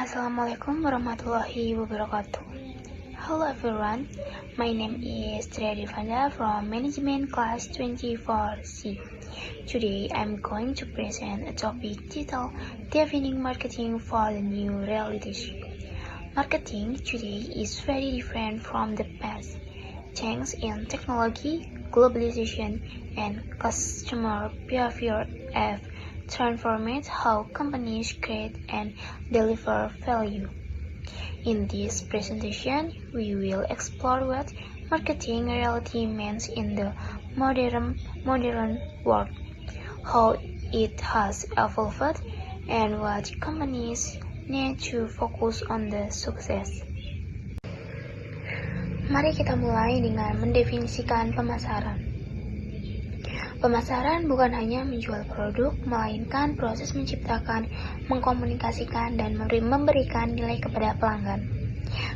Assalamualaikum warahmatullahi wabarakatuh. Hello everyone, my name is Triadi Vanda from Management Class 24C. Today I'm going to present a topic titled Defining Marketing for the New Realities. Marketing today is very different from the past. Changes in technology, globalization, and customer behavior have transformed how companies create and deliver value. In this presentation, we will explore what marketing reality means in the modern world, how it has evolved, and what companies need to focus on the success. Mari kita mulai dengan mendefinisikan pemasaran. Pemasaran bukan hanya menjual produk, melainkan proses menciptakan, mengkomunikasikan, dan memberikan nilai kepada pelanggan.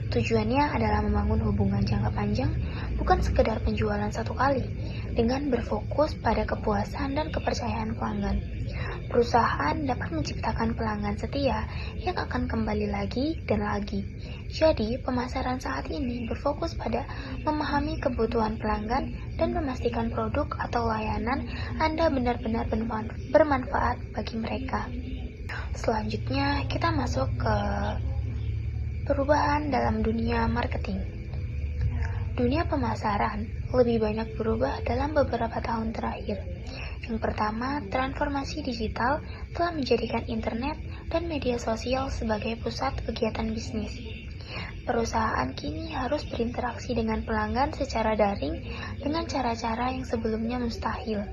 Tujuannya adalah membangun hubungan jangka panjang, bukan sekedar penjualan satu kali, dengan berfokus pada kepuasan dan kepercayaan pelanggan. Perusahaan dapat menciptakan pelanggan setia yang akan kembali lagi dan lagi. Jadi, pemasaran saat ini berfokus pada memahami kebutuhan pelanggan dan memastikan produk atau layanan Anda benar-benar bermanfaat bagi mereka. Selanjutnya, kita masuk ke perubahan dalam dunia marketing. Dunia pemasaran lebih banyak berubah dalam beberapa tahun terakhir. Yang pertama, transformasi digital telah menjadikan internet dan media sosial sebagai pusat kegiatan bisnis. Perusahaan kini harus berinteraksi dengan pelanggan secara daring dengan cara-cara yang sebelumnya mustahil.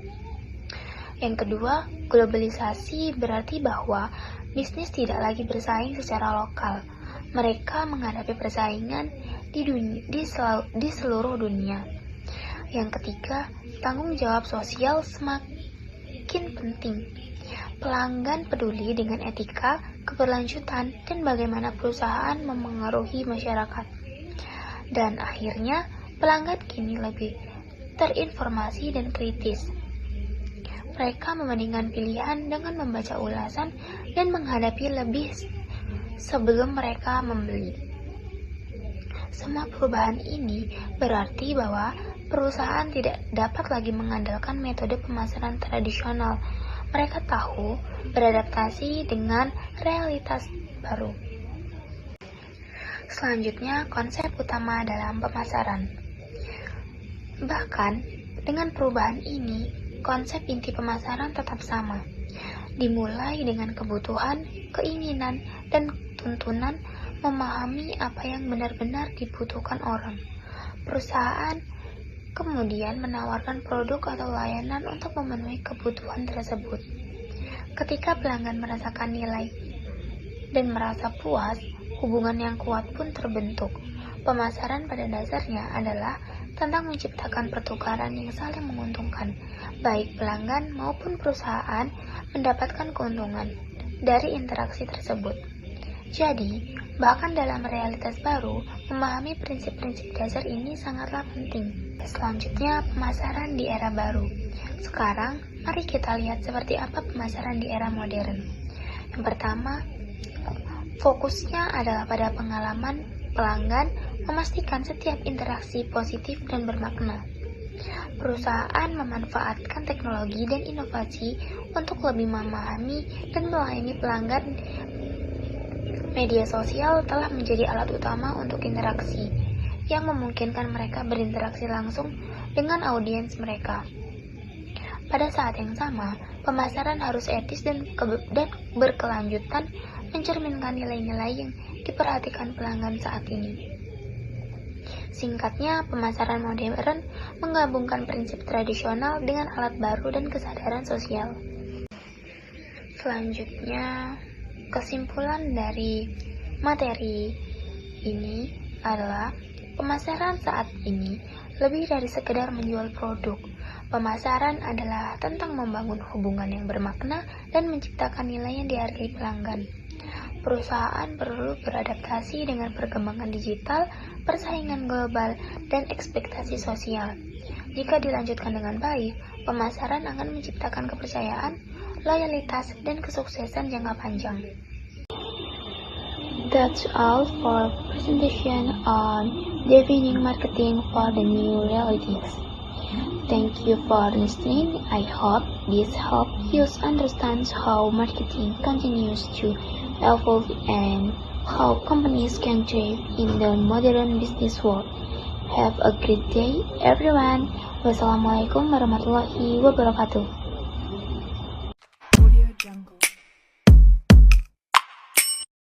Yang kedua, globalisasi berarti bahwa bisnis tidak lagi bersaing secara lokal. Mereka menghadapi persaingan di seluruh dunia. Yang ketiga, tanggung jawab sosial semakin penting. Pelanggan peduli dengan etika, keberlanjutan, dan bagaimana perusahaan memengaruhi masyarakat. Dan akhirnya, pelanggan kini lebih terinformasi dan kritis. Mereka membandingkan pilihan dengan membaca ulasan dan menghadapi lebih sebelum mereka membeli. Semua perubahan ini berarti bahwa perusahaan tidak dapat lagi mengandalkan metode pemasaran tradisional. Mereka tahu beradaptasi dengan realitas baru. Selanjutnya, konsep utama dalam pemasaran. Bahkan, dengan perubahan ini, konsep inti pemasaran tetap sama. Dimulai dengan kebutuhan, keinginan, dan tuntunan memahami apa yang benar-benar dibutuhkan orang. Perusahaan kemudian menawarkan produk atau layanan untuk memenuhi kebutuhan tersebut. Ketika pelanggan merasakan nilai dan merasa puas, hubungan yang kuat pun terbentuk. Pemasaran pada dasarnya adalah tentang menciptakan pertukaran yang saling menguntungkan, baik pelanggan maupun perusahaan mendapatkan keuntungan dari interaksi tersebut. Jadi, bahkan dalam realitas baru, memahami prinsip-prinsip dasar ini sangatlah penting. Selanjutnya, pemasaran di era baru. Sekarang, mari kita lihat seperti apa pemasaran di era modern. Yang pertama, fokusnya adalah pada pengalaman pelanggan, memastikan setiap interaksi positif dan bermakna. Perusahaan memanfaatkan teknologi dan inovasi untuk lebih memahami dan melayani pelanggan. Media sosial telah menjadi alat utama untuk interaksi, yang memungkinkan mereka berinteraksi langsung dengan audiens mereka. Pada saat yang sama, pemasaran harus etis dan berkelanjutan, mencerminkan nilai-nilai yang diperhatikan pelanggan saat ini. Singkatnya, pemasaran modern menggabungkan prinsip tradisional dengan alat baru dan kesadaran sosial. Selanjutnya, kesimpulan dari materi ini adalah pemasaran saat ini lebih dari sekedar menjual produk. Pemasaran adalah tentang membangun hubungan yang bermakna dan menciptakan nilai yang dihargai pelanggan. Perusahaan perlu beradaptasi dengan perkembangan digital, persaingan global, dan ekspektasi sosial. Jika dilanjutkan dengan baik, pemasaran akan menciptakan kepercayaan, loyalitas, dan kesuksesan jangka panjang. That's all for presentation on defining marketing for the new realities. Thank you for listening. I hope this helped you understand how marketing continues to evolve and how companies can thrive in the modern business world. Have a great day, everyone. Wassalamualaikum warahmatullahi wabarakatuh.